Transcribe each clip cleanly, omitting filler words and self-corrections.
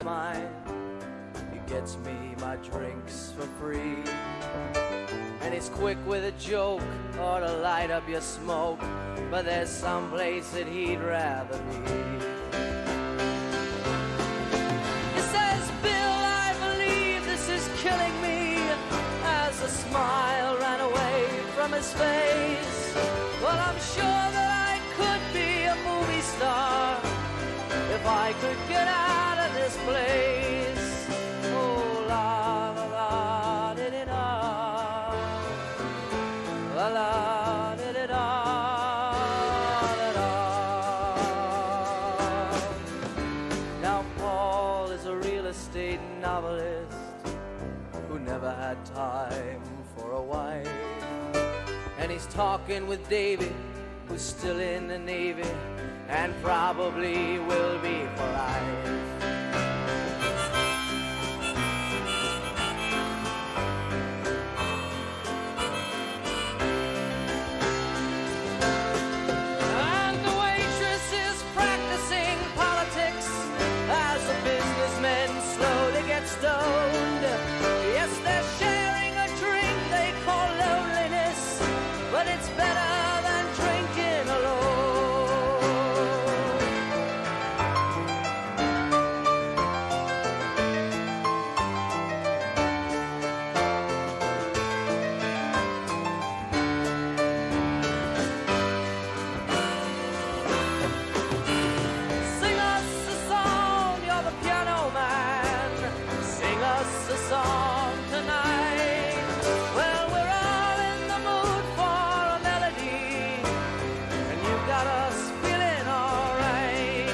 mine. He gets me my drinks for free, and he's quick with a joke or to light up your smoke, but there's some place that he'd rather be. He says, Bill, I believe this is killing me, as a smile ran away from his face. Well, I'm sure that I could be a movie star if I could get out of this place. Oh, la la la, did it all. La la, did it all, it all. Now Paul is a real estate novelist who never had time for a wife, and he's talking with David, who's still in the Navy and probably will be for life. And the waitress is practicing politics as the businessmen slowly get stoned. Yes, they're sharing a drink they call loneliness, but it's better than drinking alone. Sing us a song, you're the piano man. Sing us a song tonight. Well, we're all in the mood for a melody, and you got us feeling alright.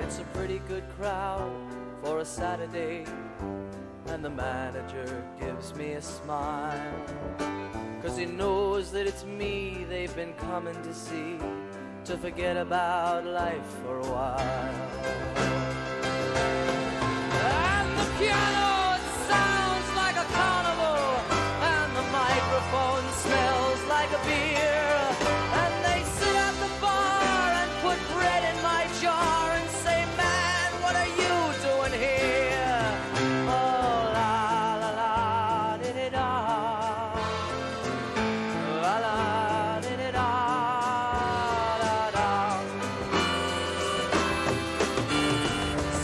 It's a pretty good crowd for a Saturday, and the manager gives me a smile, 'cause he knows that it's me they've been coming to see, to forget about life for a while. And the piano, it sounds like a carnival, and the microphone smells like a beer, and they sit at the bar and put bread in my jar and say, man, what are you doing here? Oh, la la la, did it all. La la, did it all, da, da.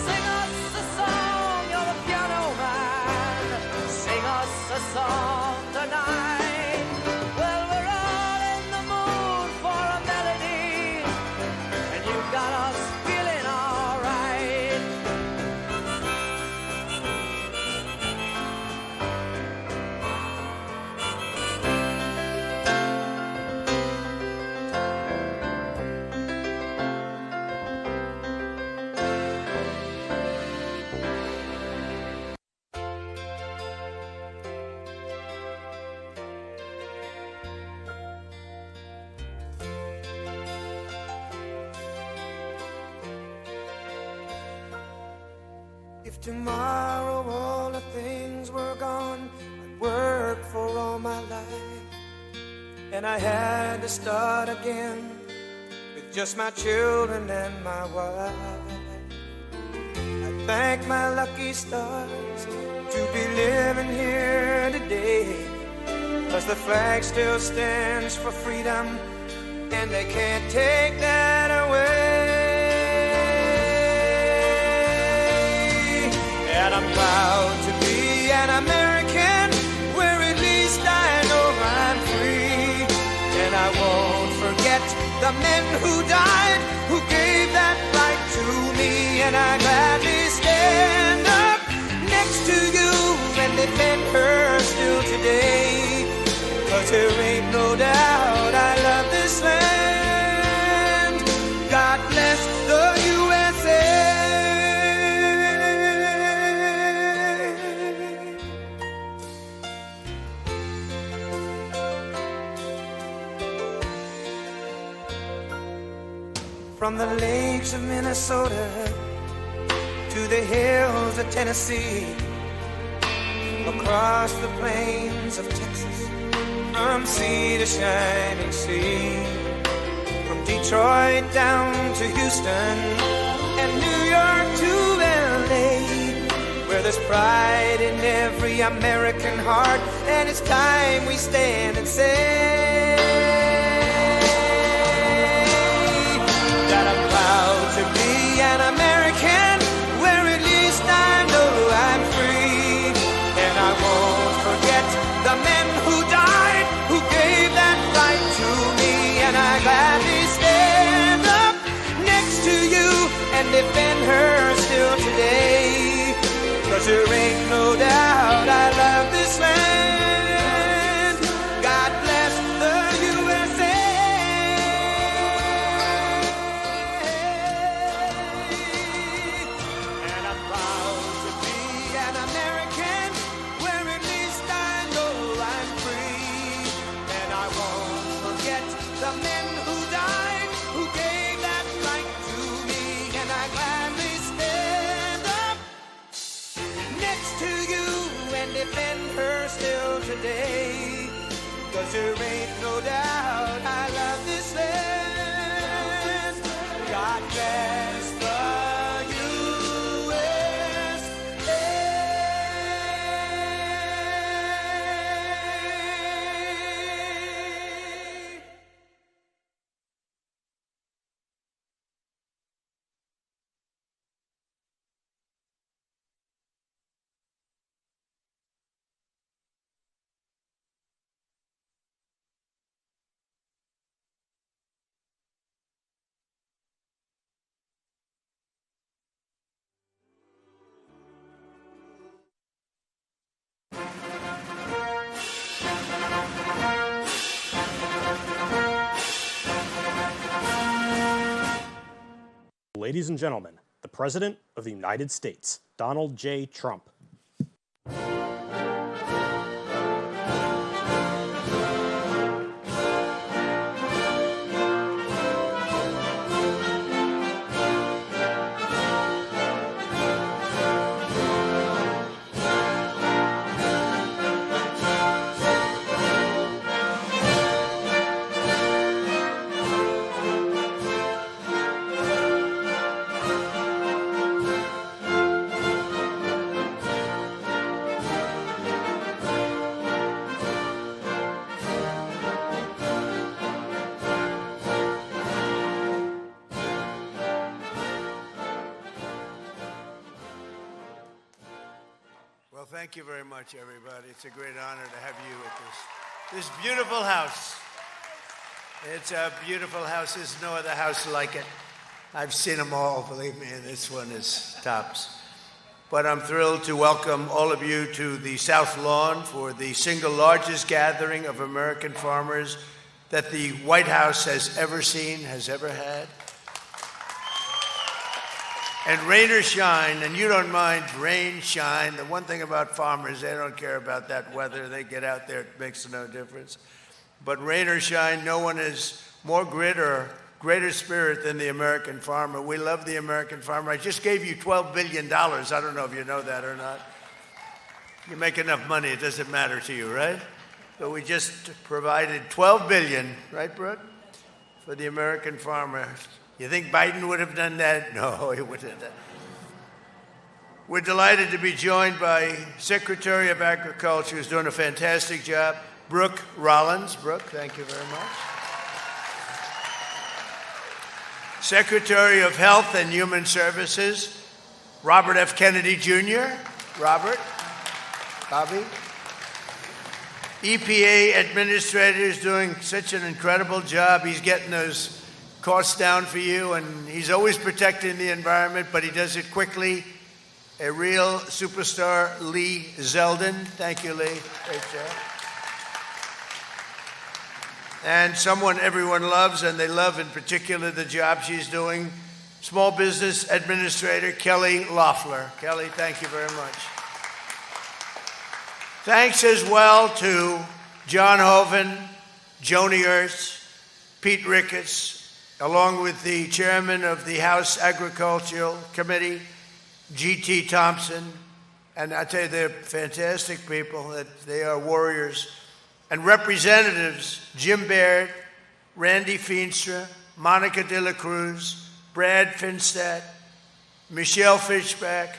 Sing us a song, you're the piano man. Sing us a song tonight. Well, we're all in the mood for a melody, and you got us feeling alright. If tomorrow all the things were gone I'd worked for all my life, and I had to start again with just my children and my wife. I thank my lucky stars to be living here today, 'cause the flag still stands for freedom, and they can't take that away. And I'm proud to be an American, where at least I know I'm free. And I won't forget the men who died, who gave that right to me. And I gladly stand up next to you and defend her still today, 'cause there ain't no doubt I love this land. God bless the USA. From the lakes of Minnesota to the hills of Tennessee, across the plains of Texas, from sea to shining sea, from Detroit down to Houston and New York to LA, where there's pride in every American heart, and it's time we stand and say that I'm proud to be an American, where at least I know I'm free, and I won't forget the men who died, who gave that right to me, and I gladly stand up next to you and defend her still today, 'cause there ain't no doubt I love this land. God bless the USA. And I'm proud to be an American, where at least I know I'm free, and I won't forget the men who died, who gave that right to me, and I gladly stand up next to you and defend her still today, 'cause there ain't no doubt I love this land. God bless the USA. Ladies and gentlemen, the President of the United States, Donald J. Trump. Well, thank you very much, everybody. It's a great honor to have you at this beautiful house. It's a beautiful house. There's no other house like it. I've seen them all, believe me, and this one is tops. But I'm thrilled to welcome all of you to the South Lawn for the single largest gathering of American farmers that the White House has ever seen, has ever had. And rain or shine, and you don't mind rain, shine. The one thing about farmers, they don't care about that weather. They get out there, it makes no difference. But rain or shine, no one has more grit or greater spirit than the American farmer. We love the American farmer. I just gave you $12 billion. I don't know if you know that or not. You make enough money, it doesn't matter to you, right? But we just provided $12 billion, right, Brooke, for the American farmer. You think Biden would have done that? No, he wouldn't have done that. We're delighted to be joined by Secretary of Agriculture, who's doing a fantastic job, Brooke Rollins. Brooke, thank you very much. Secretary of Health and Human Services, Robert F. Kennedy Jr. Robert. Bobby. EPA Administrator is doing such an incredible job. He's getting those costs down for you, and he's always protecting the environment, but he does it quickly. A real superstar, Lee Zeldin. Thank you, Lee. Great job. And someone everyone loves, and they love in particular the job she's doing, Small Business Administrator Kelly Loeffler. Kelly, thank you very much. Thanks as well to John Hoeven, Joni Ernst, Pete Ricketts, along with the chairman of the House Agricultural Committee, G.T. Thompson, and I tell you, they're fantastic people. That they are warriors. And Representatives Jim Baird, Randy Feenstra, Monica De La Cruz, Brad Finstadt, Michelle Fishback,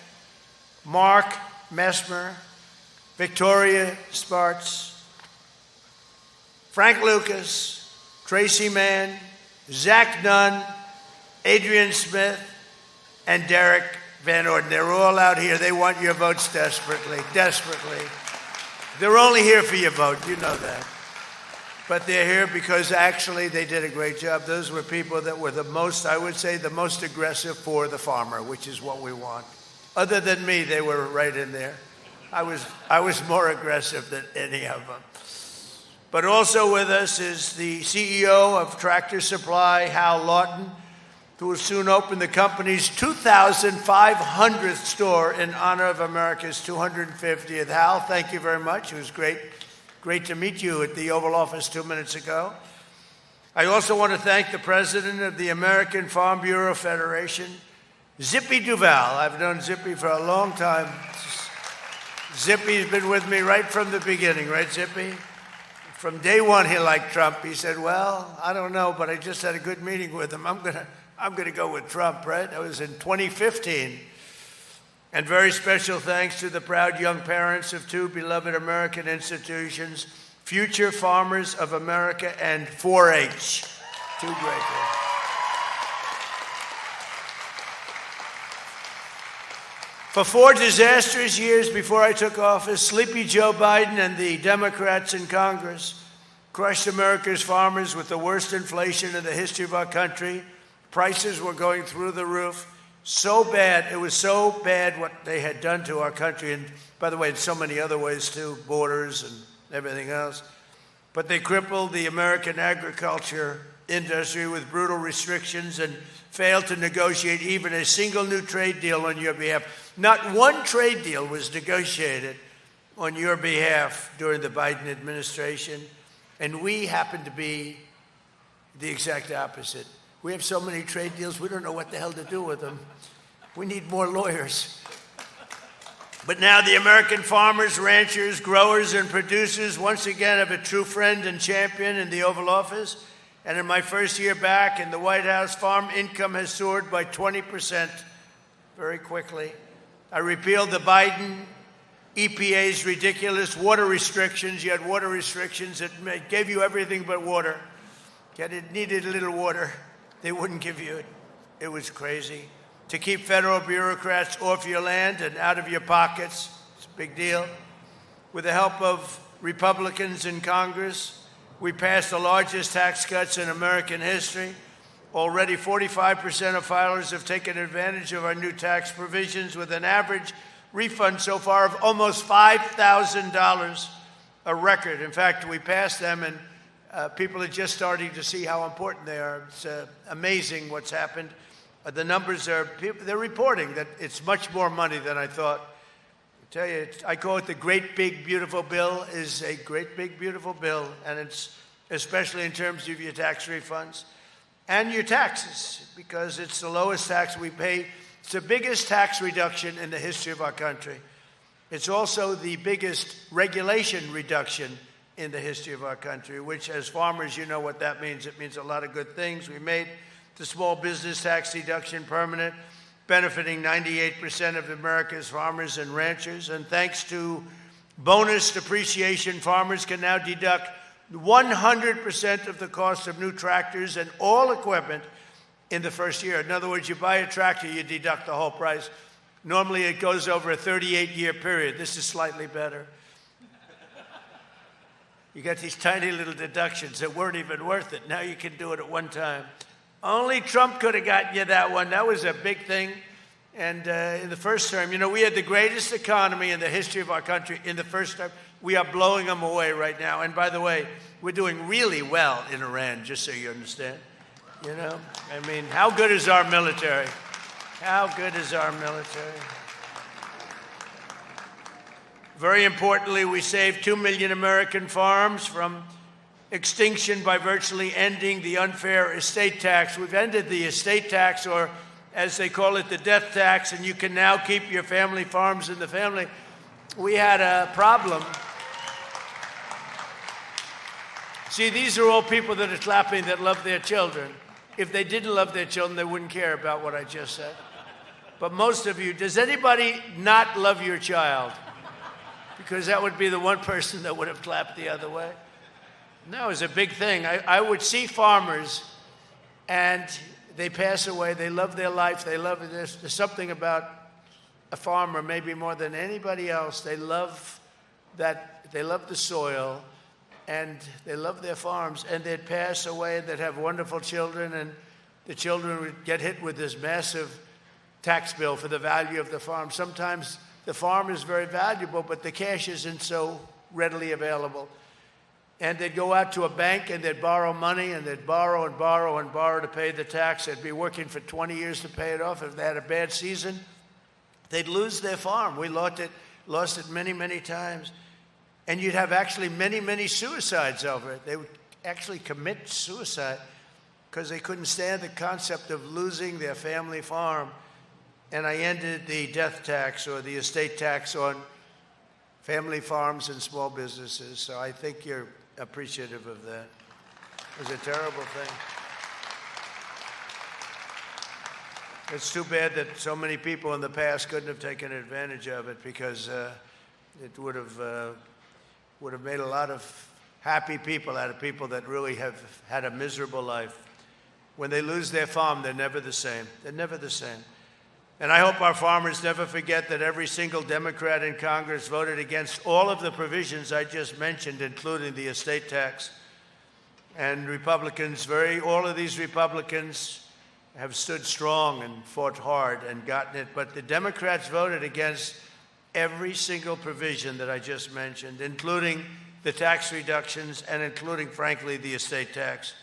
Mark Messmer, Victoria Spartz, Frank Lucas, Tracy Mann, Zach Nunn, Adrian Smith, and Derek Van Orden. They're all out here. They want your votes desperately, desperately. They're only here for your vote, you know that. But they're here because actually they did a great job. Those were people that were the most, I would say, the most aggressive for the farmer, which is what we want. Other than me, they were right in there. I was more aggressive than any of them. But also with us is the CEO of Tractor Supply, Hal Lawton, who will soon open the company's 2,500th store in honor of America's 250th. Hal, thank you very much. It was great to meet you at the Oval Office 2 minutes ago. I also want to thank the president of the American Farm Bureau Federation, Zippy Duval. I've known Zippy for a long time. Zippy's been with me right from the beginning, right, Zippy? From day one, he liked Trump. He said, well, I don't know, but I just had a good meeting with him. I'm gonna go with Trump, right? That was in 2015. And very special thanks to the proud young parents of two beloved American institutions, Future Farmers of America and 4-H. Two great ones. For 4 disastrous years before I took office, Sleepy Joe Biden and the Democrats in Congress crushed America's farmers with the worst inflation in the history of our country. Prices were going through the roof. So bad, it was so bad what they had done to our country, and by the way, in so many other ways too, borders and everything else. But they crippled the American agriculture industry with brutal restrictions and failed to negotiate even a single new trade deal on your behalf. Not one trade deal was negotiated on your behalf during the Biden administration, and we happen to be the exact opposite. We have so many trade deals, we don't know what the hell to do with them. We need more lawyers. But now the American farmers, ranchers, growers, and producers once again have a true friend and champion in the Oval Office. And in my first year back in the White House, farm income has soared by 20% very quickly. I repealed the Biden EPA's ridiculous water restrictions. You had water restrictions that gave you everything but water. Yet it needed a little water. They wouldn't give you it. It was crazy. To keep federal bureaucrats off your land and out of your pockets, it's a big deal. With the help of Republicans in Congress, we passed the largest tax cuts in American history. Already 45% of filers have taken advantage of our new tax provisions with an average refund so far of almost $5,000, a record. In fact, we passed them and people are just starting to see how important they are. It's amazing what's happened. The numbers are, they're reporting that it's much more money than I thought. I tell you, I call it the Great Big Beautiful Bill. Is a great big beautiful bill, and it's especially in terms of your tax refunds and your taxes, because it's the lowest tax we pay. It's the biggest tax reduction in the history of our country. It's also the biggest regulation reduction in the history of our country, which as farmers, you know what that means. It means a lot of good things. We made the small business tax deduction permanent, benefiting 98% of America's farmers and ranchers. And thanks to bonus depreciation, farmers can now deduct 100% of the cost of new tractors and all equipment in the first year. In other words, you buy a tractor, you deduct the whole price. Normally it goes over a 38-year period. This is slightly better. You got these tiny little deductions that weren't even worth it. Now you can do it at one time. Only Trump could have gotten you that one. That was a big thing. And in the first term, you know, we had the greatest economy in the history of our country in the first term. We are blowing them away right now. And by the way, we're doing really well in Iran, just so you understand. You know, I mean, how good is our military? How good is our military? Very importantly, we saved 2 million American farms from extinction by virtually ending the unfair estate tax. We've ended the estate tax, or as they call it, the death tax, and you can now keep your family farms in the family. We had a problem. See, these are all people that are clapping that love their children. If they didn't love their children, they wouldn't care about what I just said. But most of you, does anybody not love your child? Because that would be the one person that would have clapped the other way. No, it's a big thing. I would see farmers, and they pass away. They love their life. They love this. There's something about a farmer, maybe more than anybody else. They love that. They love the soil, and they love their farms. And they'd pass away, and they'd have wonderful children, and the children would get hit with this massive tax bill for the value of the farm. Sometimes the farm is very valuable, but the cash isn't so readily available. And they'd go out to a bank and they'd borrow money, and they'd borrow and borrow and borrow to pay the tax. They'd be working for 20 years to pay it off. If they had a bad season, they'd lose their farm. We lost it many, many times. And you'd have actually many, many suicides over it. They would actually commit suicide because they couldn't stand the concept of losing their family farm. And I ended the death tax or the estate tax on family farms and small businesses. So I think you're appreciative of that. It was a terrible thing. It's too bad that so many people in the past couldn't have taken advantage of it, because it would have made a lot of happy people out of people that really have had a miserable life. When they lose their farm, they're never the same. They're never the same. And I hope our farmers never forget that every single Democrat in Congress voted against all of the provisions I just mentioned, including the estate tax. And Republicans, all of these Republicans have stood strong and fought hard and gotten it. But the Democrats voted against every single provision that I just mentioned, including the tax reductions and including, frankly, the estate tax.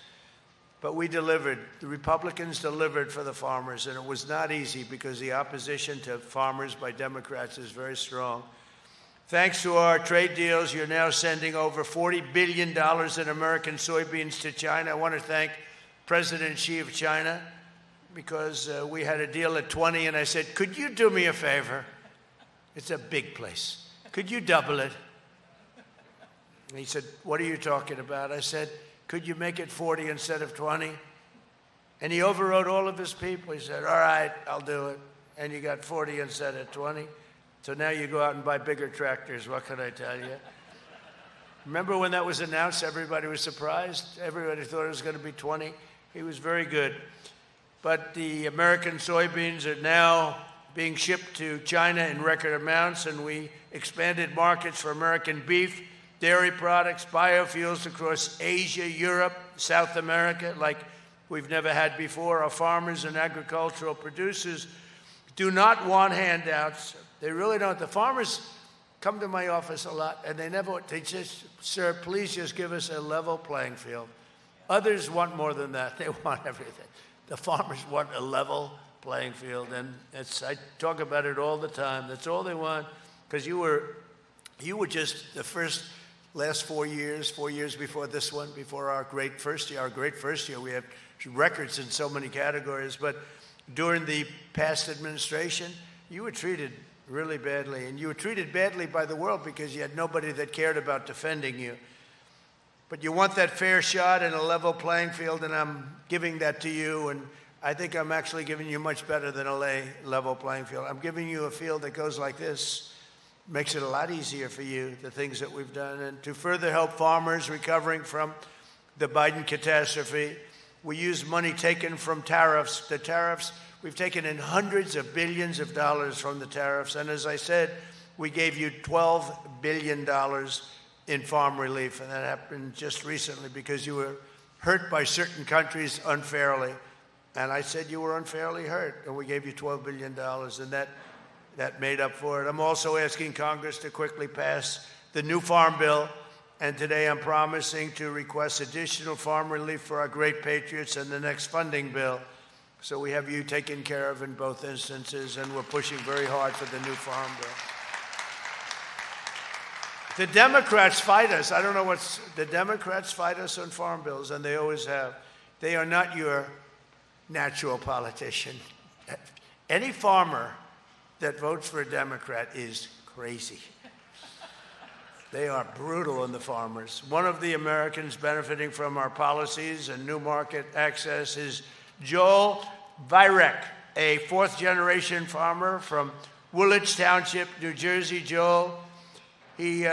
But we delivered. The Republicans delivered for the farmers, and it was not easy because the opposition to farmers by Democrats is very strong. Thanks to our trade deals, you're now sending over $40 billion in American soybeans to China. I want to thank President Xi of China, because we had a deal at 20, and I said, could you do me a favor? It's a big place. Could you double it? And he said, what are you talking about? I said, could you make it 40 instead of 20? And he overrode all of his people. He said, all right, I'll do it. And you got 40 instead of 20. So now you go out and buy bigger tractors. What can I tell you? Remember when that was announced, everybody was surprised. Everybody thought it was going to be 20. He was very good. But the American soybeans are now being shipped to China in record amounts, and we expanded markets for American beef, dairy products, biofuels across Asia, Europe, South America, like we've never had before. Our farmers and agricultural producers do not want handouts. They really don't. The farmers come to my office a lot, and they just, sir, please just give us a level playing field. Others want more than that. They want everything. The farmers want a level playing field, and I talk about it all the time. That's all they want, because you were just the last 4 years before this one, before our great first year, we have records in so many categories. But during the past administration, you were treated really badly. And you were treated badly by the world because you had nobody that cared about defending you. But you want that fair shot and a level playing field, and I'm giving that to you. And I think I'm actually giving you much better than a level playing field. I'm giving you a field that goes like this. Makes it a lot easier for you, the things that we've done. And to further help farmers recovering from the Biden catastrophe, we use money taken from tariffs. The tariffs, we've taken in hundreds of billions of dollars from the tariffs. And as I said, we gave you $12 billion in farm relief. And that happened just recently because you were hurt by certain countries unfairly. And I said you were unfairly hurt, and we gave you $12 billion. And that made up for it. I'm also asking Congress to quickly pass the new farm bill, and today I'm promising to request additional farm relief for our great patriots in the next funding bill. So we have you taken care of in both instances, and we're pushing very hard for the new farm bill. The Democrats fight us. The Democrats fight us on farm bills, and they always have. They are not your natural politician. Any farmer that votes for a Democrat is crazy. They are brutal on the farmers. One of the Americans benefiting from our policies and new market access is Joel Vyrek, a fourth-generation farmer from Woolwich Township, New Jersey. Joel, he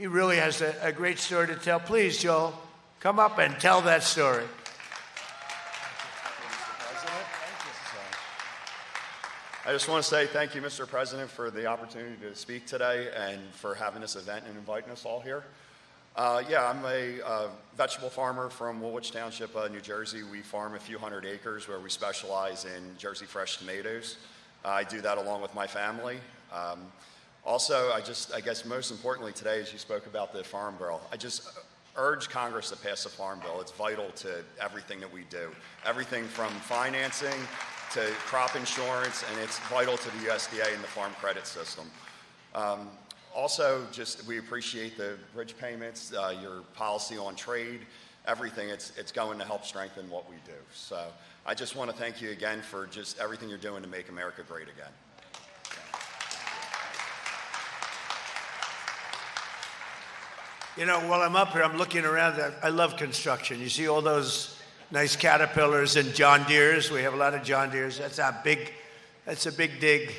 really has a great story to tell. Please, Joel, come up and tell that story. I just want to say thank you, Mr. President, for the opportunity to speak today and for having this event and inviting us all here. I'm a vegetable farmer from Woolwich Township, New Jersey. We farm a few hundred acres where we specialize in Jersey fresh tomatoes. I do that along with my family. Also, I guess most importantly today, as you spoke about the Farm Bill, I just urge Congress to pass the Farm Bill. It's vital to everything that we do. Everything from financing to crop insurance, and it's vital to the USDA and the farm credit system. Also, we appreciate the bridge payments, your policy on trade, everything. It's going to help strengthen what we do. So I just want to thank you again for just everything you're doing to make America great again. You know, while I'm up here, I'm looking around. I love construction. You see all those nice Caterpillars and John Deeres. We have a lot of John Deeres. That's a big dig.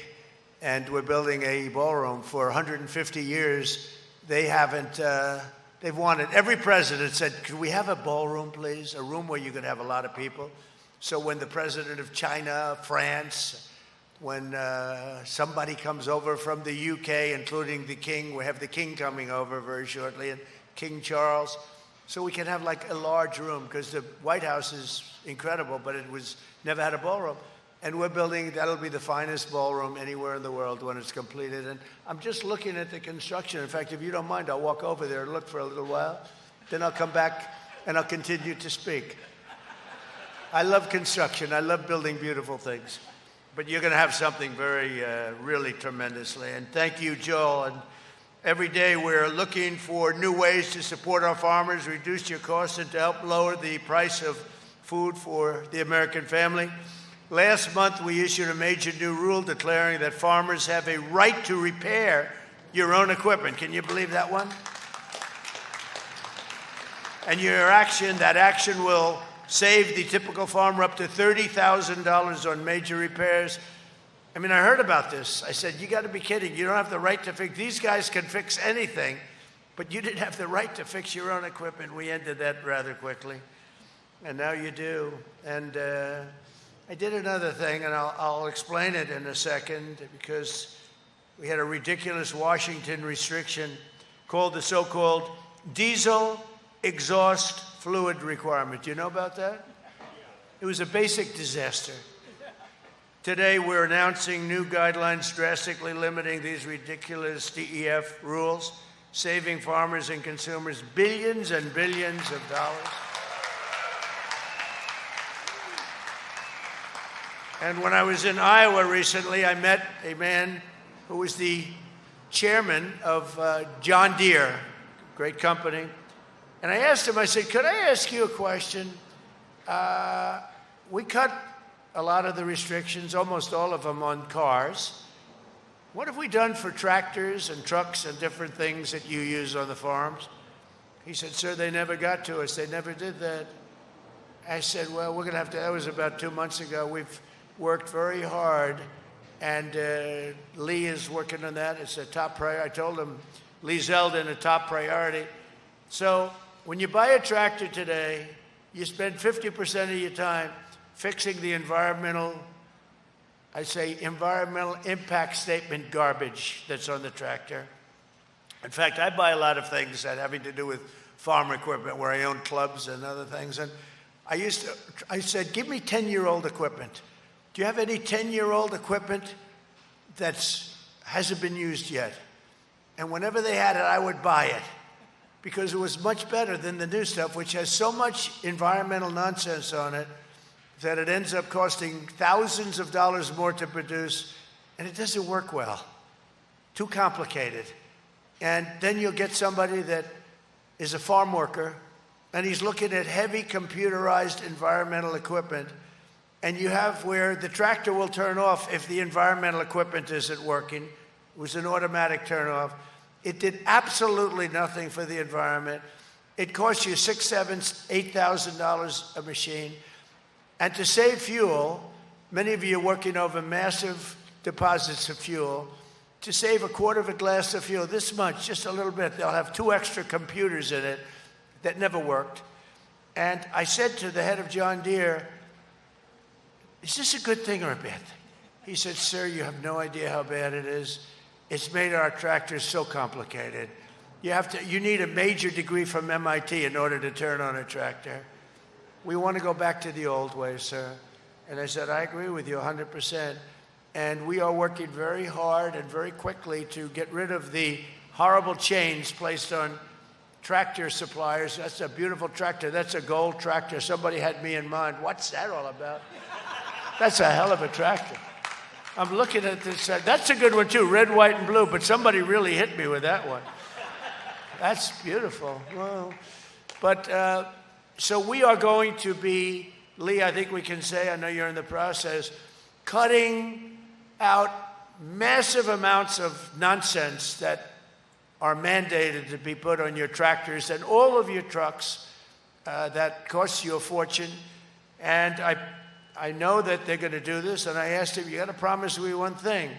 And we're building a ballroom for 150 years. They've wanted, every president said, could we have a ballroom, please? A room where you could have a lot of people. So when the president of China, France, when somebody comes over from the UK, including the king, we have the king coming over very shortly, and King Charles. So we can have like a large room, because the White House is incredible, but it was never had a ballroom. And we're building, that'll be the finest ballroom anywhere in the world when it's completed. And I'm just looking at the construction. In fact, if you don't mind, I'll walk over there and look for a little while. Then I'll come back and I'll continue to speak. I love construction. I love building beautiful things. But you're going to have something very, really tremendously. And thank you, Joel. And every day we're looking for new ways to support our farmers, reduce your costs, and to help lower the price of food for the American family. Last month, we issued a major new rule declaring that farmers have a right to repair your own equipment. Can you believe that one? And that action will save the typical farmer up to $30,000 on major repairs. I mean, I heard about this. I said, you got to be kidding. You don't have the right to fix. These guys can fix anything, but you didn't have the right to fix your own equipment. We ended that rather quickly, and now you do. And I did another thing, and I'll explain it in a second, because we had a ridiculous Washington restriction called the so-called diesel exhaust fluid requirement. Do you know about that? It was a basic disaster. Today, we're announcing new guidelines drastically limiting these ridiculous DEF rules, saving farmers and consumers billions and billions of dollars. And when I was in Iowa recently, I met a man who was the chairman of John Deere, great company. And I asked him, I said, could I ask you a question? We cut a lot of the restrictions, almost all of them, on cars. What have we done for tractors and trucks and different things that you use on the farms? He said, sir, they never got to us. They never did that. I said, well, we're going to have to, that was about 2 months ago. We've worked very hard, and Lee is working on that. It's a top priority. I told him, Lee Zeldin, a top priority. So when you buy a tractor today, you spend 50% of your time fixing the environmental impact statement garbage that's on the tractor. In fact, I buy a lot of things that having to do with farm equipment, where I own clubs and other things. And I said, give me 10-year-old equipment. Do you have any 10-year-old equipment that hasn't been used yet? And whenever they had it, I would buy it, because it was much better than the new stuff, which has so much environmental nonsense on it that it ends up costing thousands of dollars more to produce, and it doesn't work well. Too complicated. And then you'll get somebody that is a farm worker, and he's looking at heavy computerized environmental equipment, and you have where the tractor will turn off if the environmental equipment isn't working. It was an automatic turn off. It did absolutely nothing for the environment. It cost you $6,000, $7,000, $8,000 a machine. And to save fuel, many of you are working over massive deposits of fuel. To save a quarter of a glass of fuel, this much, just a little bit, they'll have 2 extra computers in it that never worked. And I said to the head of John Deere, is this a good thing or a bad thing? He said, sir, you have no idea how bad it is. It's made our tractors so complicated. You need a major degree from MIT in order to turn on a tractor. We want to go back to the old way, sir. And I said, I agree with you 100%. And we are working very hard and very quickly to get rid of the horrible chains placed on tractor suppliers. That's a beautiful tractor. That's a gold tractor. Somebody had me in mind. What's that all about? That's a hell of a tractor. I'm looking at this. That's a good one, too, red, white, and blue. But somebody really hit me with that one. That's beautiful. Well, but so we are going to be, Lee, I think we can say, I know you're in the process, cutting out massive amounts of nonsense that are mandated to be put on your tractors and all of your trucks that costs you a fortune. And I know that they're going to do this, and I asked him, you got to promise me one thing.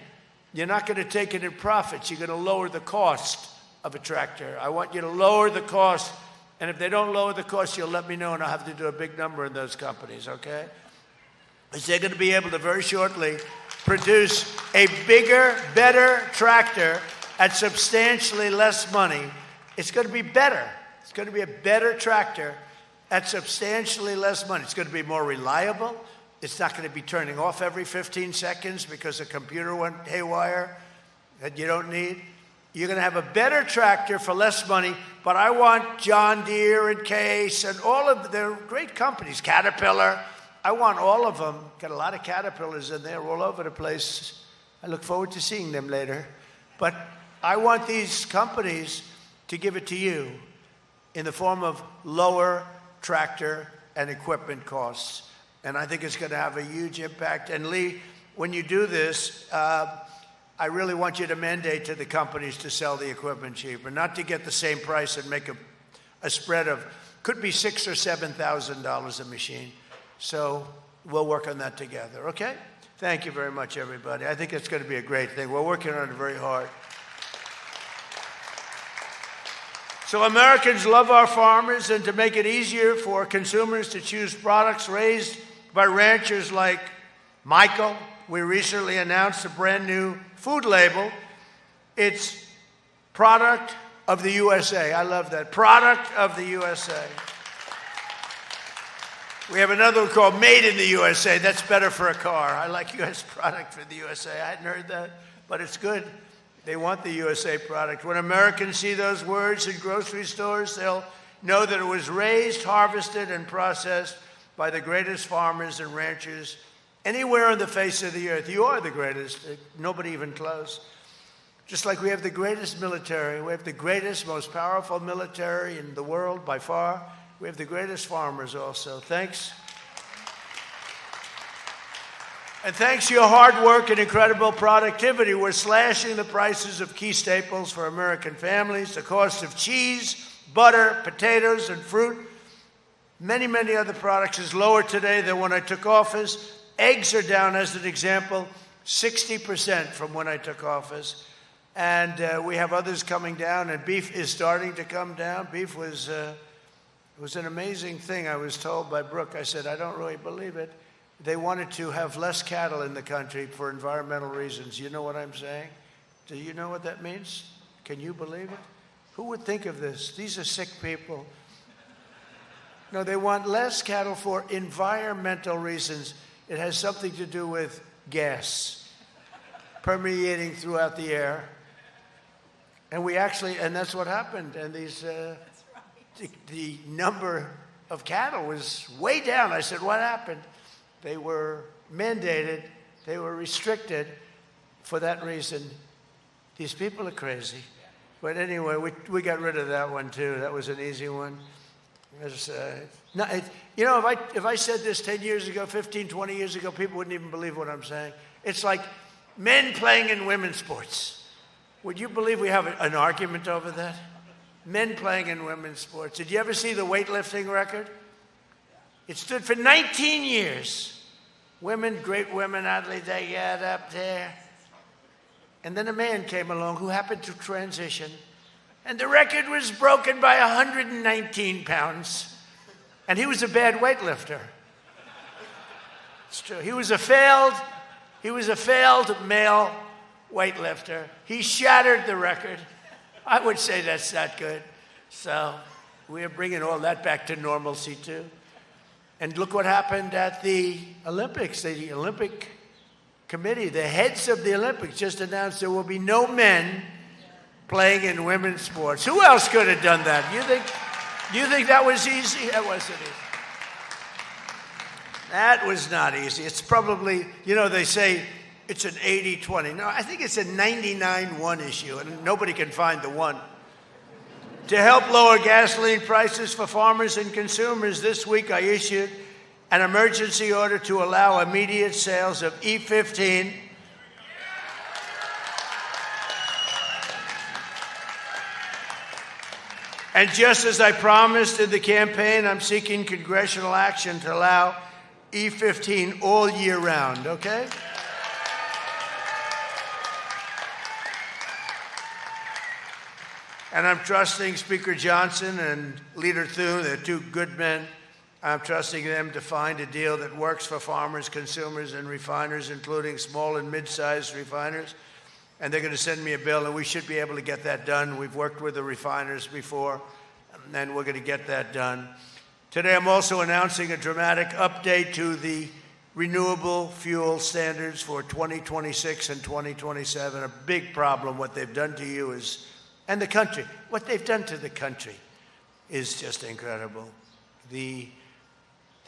You're not going to take it in profits. You're going to lower the cost of a tractor. I want you to lower the cost, and if they don't lower the cost, you'll let me know, and I'll have to do a big number in those companies, okay? Because they're going to be able to very shortly produce a bigger, better tractor at substantially less money. It's going to be better. It's going to be a better tractor at substantially less money. It's going to be more reliable. It's not going to be turning off every 15 seconds because a computer went haywire that you don't need. You're going to have a better tractor for less money, but I want John Deere and Case and all of their great companies, Caterpillar. I want all of them. Got a lot of Caterpillars in there all over the place. I look forward to seeing them later. But I want these companies to give it to you in the form of lower tractor and equipment costs. And I think it's going to have a huge impact. And Lee, when you do this, I really want you to mandate to the companies to sell the equipment cheaper, not to get the same price and make a spread of, could be $6,000 or $7,000 a machine. So we'll work on that together, okay? Thank you very much, everybody. I think it's going to be a great thing. We're working on it very hard. So Americans love our farmers, and to make it easier for consumers to choose products raised by ranchers like Michael, we recently announced a brand new food label. It's Product of the USA. I love that. Product of the USA. We have another one called Made in the USA. That's better for a car. I like U.S. product for the USA. I hadn't heard that, but it's good. They want the USA product. When Americans see those words in grocery stores, they'll know that it was raised, harvested, and processed by the greatest farmers and ranchers anywhere on the face of the earth. You are the greatest. Nobody even close. Just like we have the greatest military, we have the greatest, most powerful military in the world by far. We have the greatest farmers also. Thanks. And thanks to your hard work and incredible productivity, we're slashing the prices of key staples for American families. The cost of cheese, butter, potatoes, and fruit, many, many other products is lower today than when I took office. Eggs are down, as an example, 60% from when I took office. And we have others coming down, and beef is starting to come down. Beef was an amazing thing. I was told by Brooke, I said, I don't really believe it. They wanted to have less cattle in the country for environmental reasons. You know what I'm saying? Do you know what that means? Can you believe it? Who would think of this? These are sick people. No, they want less cattle for environmental reasons. It has something to do with gas permeating throughout the air. And that's what happened. And the number of cattle was way down. I said, what happened? They were mandated, they were restricted for that reason. These people are crazy. But anyway, we got rid of that one too. That was an easy one. No, you know, if I said this 10 years ago, 15, 20 years ago, people wouldn't even believe what I'm saying. It's like men playing in women's sports. Would you believe we have an argument over that? Men playing in women's sports. Did you ever see the weightlifting record? It stood for 19 years. Women, great women athletes, they get up there. And then a man came along who happened to transition, and the record was broken by 119 pounds. And he was a bad weightlifter. It's true. He was a failed male weightlifter. He shattered the record. I would say that's not good. So we're bringing all that back to normalcy too. And look what happened at the Olympics. The Olympic Committee, the heads of the Olympics just announced there will be no men playing in women's sports. Who else could have done that? You think that was easy? That wasn't easy. That was not easy. It's probably, you know, they say it's an 80-20. No, I think it's a 99-1 issue, and nobody can find the one. To help lower gasoline prices for farmers and consumers, this week I issued an emergency order to allow immediate sales of E15 and just as I promised in the campaign, I'm seeking congressional action to allow E15 all year round, okay? And I'm trusting Speaker Johnson and Leader Thune, they're two good men. I'm trusting them to find a deal that works for farmers, consumers, and refiners, including small and mid-sized refiners. And they're going to send me a bill, and we should be able to get that done. We've worked with the refiners before, and we're going to get that done. Today, I'm also announcing a dramatic update to the renewable fuel standards for 2026 and 2027. A big problem, what they've done to you is, and the country, what they've done to the country is just incredible. The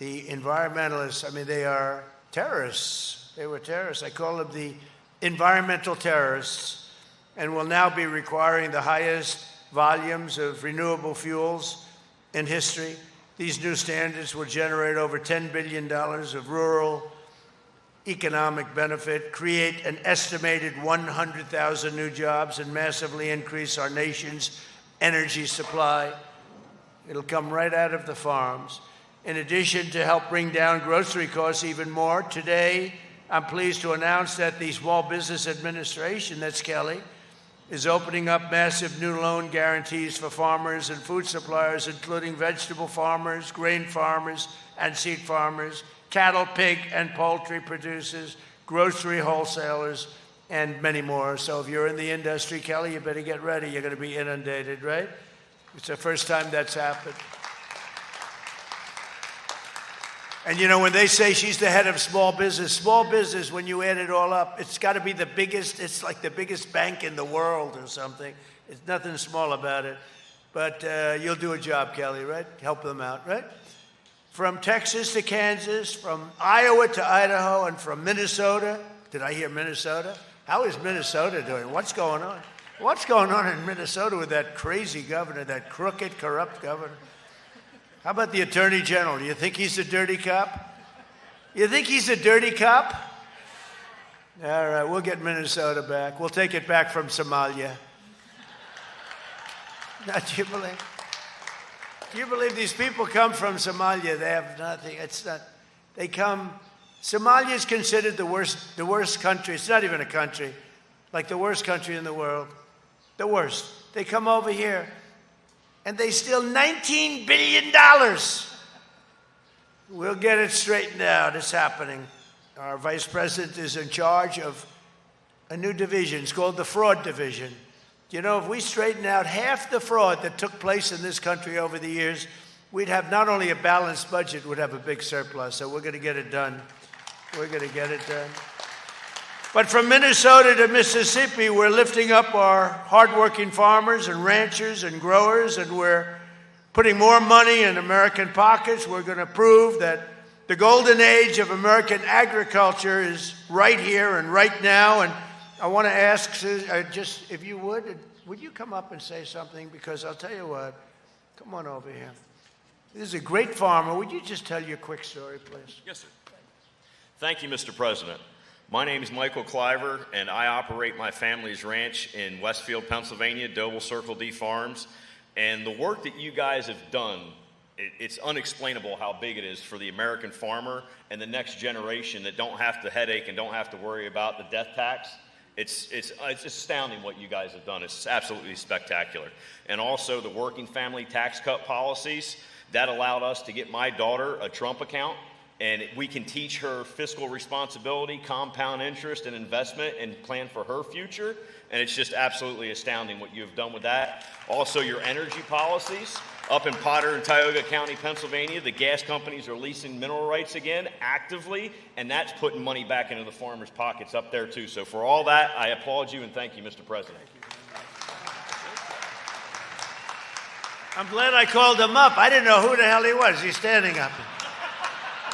environmentalists, I mean, they are terrorists. They were terrorists. I call them the environmental terrorists, and will now be requiring the highest volumes of renewable fuels in history. These new standards will generate over $10 billion of rural economic benefit, create an estimated 100,000 new jobs, and massively increase our nation's energy supply. It'll come right out of the farms. In addition, to help bring down grocery costs even more, today I'm pleased to announce that the Small Business Administration, that's Kelly, is opening up massive new loan guarantees for farmers and food suppliers, including vegetable farmers, grain farmers, and seed farmers, cattle, pig, and poultry producers, grocery wholesalers, and many more. So if you're in the industry, Kelly, you better get ready. You're going to be inundated, right? It's the first time that's happened. And you know, when they say she's the head of small business, when you add it all up, it's got to be the biggest, it's like the biggest bank in the world or something. It's nothing small about it. But you'll do a job, Kelly, right? Help them out, right? From Texas to Kansas, from Iowa to Idaho, and from Minnesota. Did I hear Minnesota? How is Minnesota doing? What's going on? What's going on in Minnesota with that crazy governor, that crooked, corrupt governor? How about the Attorney General? Do you think he's a dirty cop? You think he's a dirty cop? All right, we'll get Minnesota back. We'll take it back from Somalia. Now, do you believe these people come from Somalia? They have nothing. It's not. They come. Somalia is considered the worst country. It's not even a country, like the worst country in the world. The worst. They come over here, and they steal $19 billion. We'll get it straightened out. It's happening. Our vice president is in charge of a new division. It's called the Fraud Division. You know, if we straighten out half the fraud that took place in this country over the years, we'd have not only a balanced budget, we'd have a big surplus. So we're going to get it done. We're going to get it done. But from Minnesota to Mississippi, we're lifting up our hardworking farmers and ranchers and growers, and we're putting more money in American pockets. We're going to prove that the golden age of American agriculture is right here and right now. And I want to ask, just if you would you come up and say something? Because I'll tell you what, come on over here. This is a great farmer. Would you just tell your quick story, please? Yes, sir. Thank you, Mr. President. My name is Michael Cliver, and I operate my family's ranch in Westfield, Pennsylvania, Doble Circle D Farms. And the work that you guys have done, it's unexplainable how big it is for the American farmer and the next generation that don't have to headache and don't have to worry about the death tax. It's astounding what you guys have done. It's absolutely spectacular. And also the working family tax cut policies, that allowed us to get my daughter a Trump account, and we can teach her fiscal responsibility, compound interest, and investment, and plan for her future. And it's just absolutely astounding what you have done with that. Also, your energy policies. Up in Potter and Tioga County, Pennsylvania, the gas companies are leasing mineral rights again actively, and that's putting money back into the farmers' pockets up there too. So for all that, I applaud you and thank you, Mr. President. I'm glad I called him up. I didn't know who the hell he was. He's standing up.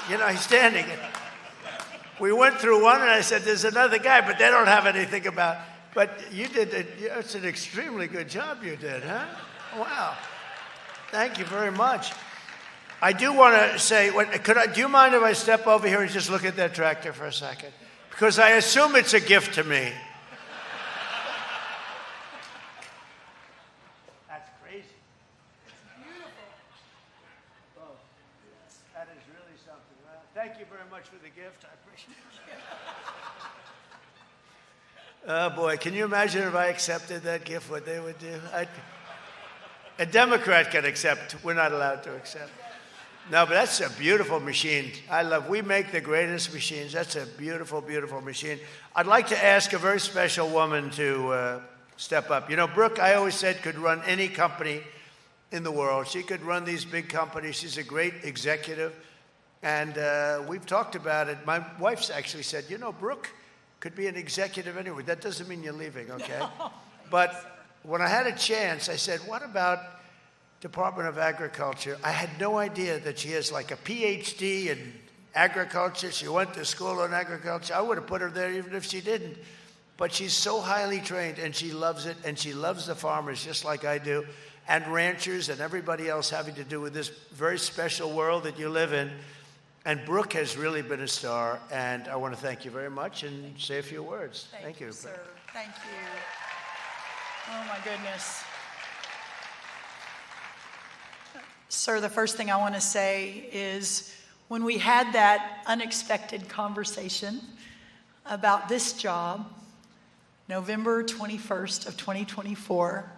You know, he's standing. We went through one, and I said, there's another guy, but they don't have anything about. But you did it. It's an extremely good job you did, huh? Wow. Thank you very much. I do want to say, do you mind if I step over here and just look at that tractor for a second? Because I assume it's a gift to me. That's crazy. It's beautiful. Oh, that is really something. Well, thank you very much for the gift. I appreciate it. Oh, boy. Can you imagine if I accepted that gift, what they would do? A Democrat can accept. We're not allowed to accept. No, but that's a beautiful machine. We make the greatest machines. That's a beautiful, beautiful machine. I'd like to ask a very special woman to step up. You know, Brooke, I always said, could run any company in the world. She could run these big companies. She's a great executive. And we've talked about it. My wife's actually said, you know, Brooke could be an executive anywhere. That doesn't mean you're leaving, okay? But when I had a chance, I said, what about Department of Agriculture? I had no idea that she has like a PhD in agriculture. She went to school in agriculture. I would have put her there even if she didn't. But she's so highly trained, and she loves it, and she loves the farmers just like I do, and ranchers and everybody else having to do with this very special world that you live in. And Brooke has really been a star, and I want to thank you very much and say a few words. Thank you, sir. Thank you. Oh, my goodness. Sir, the first thing I want to say is when we had that unexpected conversation about this job, November 21st of 2024,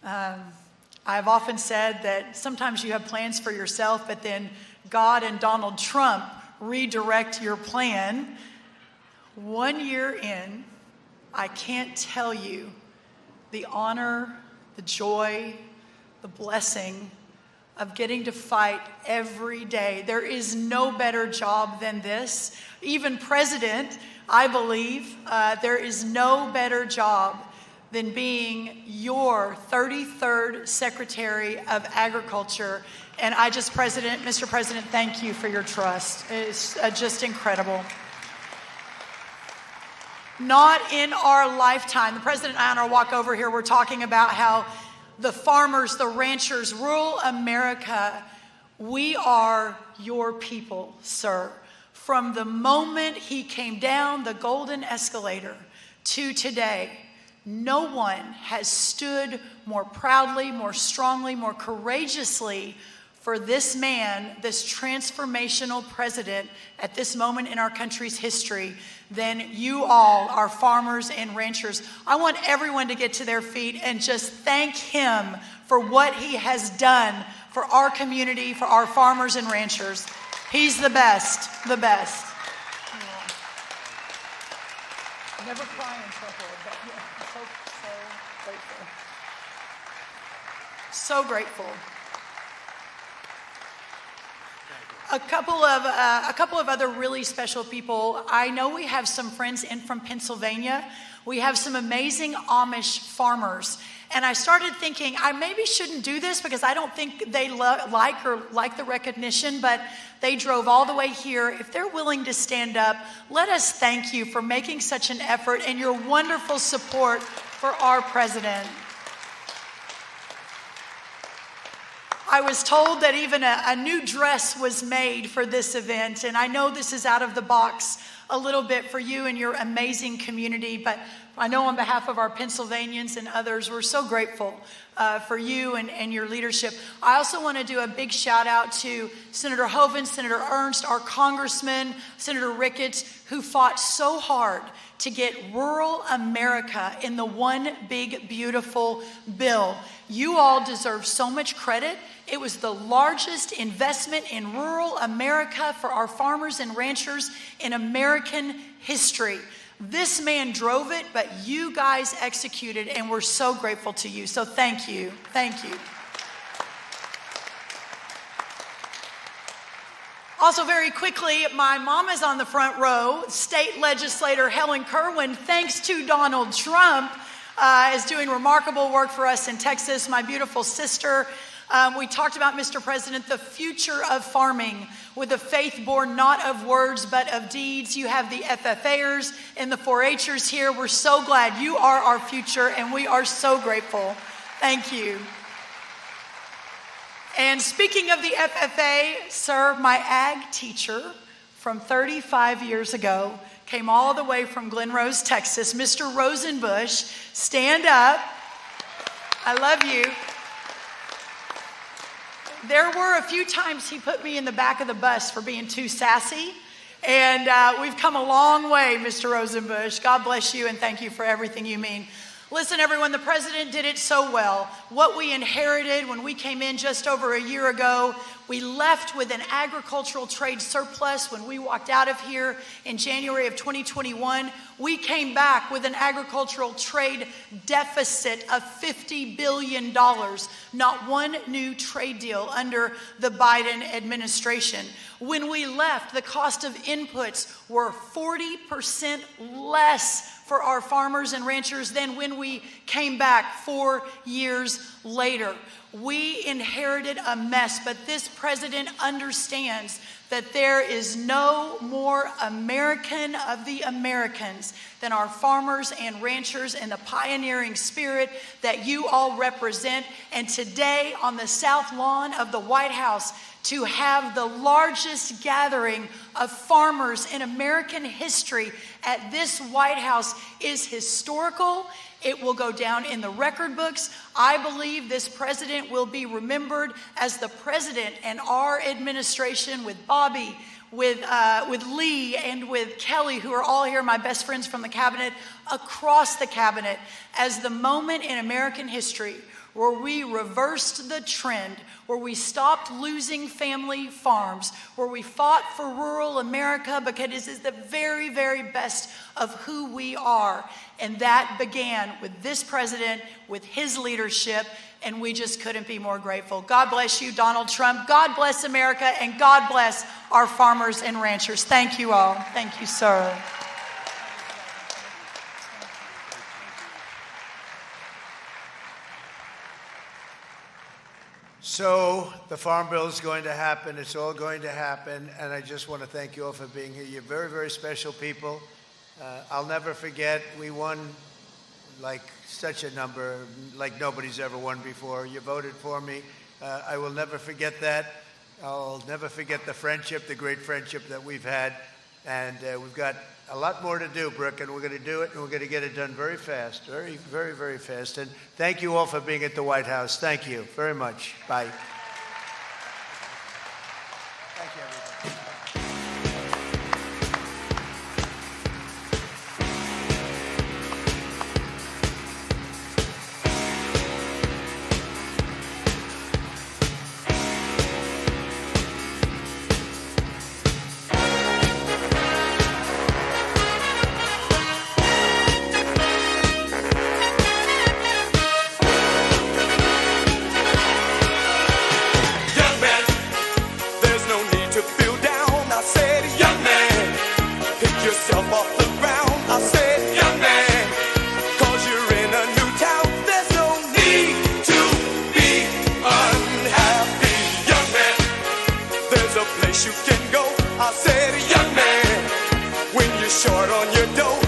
I've often said that sometimes you have plans for yourself, but then God and Donald Trump redirect your plan. 1 year in, I can't tell you the honor, the joy, the blessing of getting to fight every day. There is no better job than this. Even President, I believe, there is no better job than being your 33rd Secretary of Agriculture. And Mr. President, thank you for your trust. It's just incredible. Not in our lifetime. The President and I on our walk over here, we're talking about how the farmers, the ranchers, rural America, we are your people, sir. From the moment he came down the golden escalator to today, no one has stood more proudly, more strongly, more courageously for this man, this transformational president at this moment in our country's history than you all, our farmers and ranchers. I want everyone to get to their feet and just thank him for what he has done for our community, for our farmers and ranchers. He's the best, the best. Yeah. Never cry in trouble, but yeah, so grateful. So grateful. A couple of other really special people. I know we have some friends in from Pennsylvania. We have some amazing Amish farmers. And I started thinking, I maybe shouldn't do this because I don't think they like the recognition, but they drove all the way here. If they're willing to stand up, let us thank you for making such an effort and your wonderful support for our president. I was told that even a new dress was made for this event, and I know this is out of the box a little bit for you and your amazing community, but I know on behalf of our Pennsylvanians and others, we're so grateful for you and your leadership. I also want to do a big shout out to Senator Hoeven, Senator Ernst, our congressman, Senator Ricketts, who fought so hard to get rural America in the one big, beautiful bill. You all deserve so much credit. It was the largest investment in rural America for our farmers and ranchers in American history. This man drove it, but you guys executed, and we're so grateful to you. So thank you. Thank you. Also, very quickly, my mom is on the front row. State legislator Helen Kerwin, thanks to Donald Trump, is doing remarkable work for us in Texas. My beautiful sister. We talked about, Mr. President, the future of farming with a faith born not of words but of deeds. You have the FFAers and the 4-Hers here. We're so glad you are our future, and we are so grateful. Thank you. And speaking of the FFA, sir, my ag teacher from 35 years ago came all the way from Glen Rose, Texas. Mr. Rosenbush, stand up. I love you. There were a few times he put me in the back of the bus for being too sassy. And we've come a long way, Mr. Rosenbush. God bless you and thank you for everything you mean. Listen, everyone, the president did it so well. What we inherited when we came in just over a year ago, we left with an agricultural trade surplus when we walked out of here in January of 2021. We came back with an agricultural trade deficit of $50 billion. Not one new trade deal under the Biden administration. When we left, the cost of inputs were 40% less for our farmers and ranchers than when we came back 4 years later. We inherited a mess, but this president understands that there is no more American of the Americans than our farmers and ranchers and the pioneering spirit that you all represent. And today on the South Lawn of the White House, to have the largest gathering of farmers in American history at this White House is historical. It will go down in the record books. I believe this president will be remembered as the president and our administration with Bobby, with Lee, and with Kelly, who are all here, my best friends from the cabinet, across the cabinet, as the moment in American history where we reversed the trend, where we stopped losing family farms, where we fought for rural America because it is the very, very best of who we are. And that began with this president, with his leadership, and we just couldn't be more grateful. God bless you, Donald Trump. God bless America, and God bless our farmers and ranchers. Thank you all. Thank you, sir. So the Farm Bill is going to happen. It's all going to happen. And I just want to thank you all for being here. You're very, very special people. I'll never forget, we won like such a number, like nobody's ever won before. You voted for me. I will never forget that. I'll never forget the friendship, the great friendship that we've had. And we've got a lot more to do, Brooke, and we're going to do it, and we're going to get it done very fast, very, very, very fast. And thank you all for being at the White House. Thank you very much. Bye. Thank you, everybody. You can go. I said, young man, when you're short on your dough.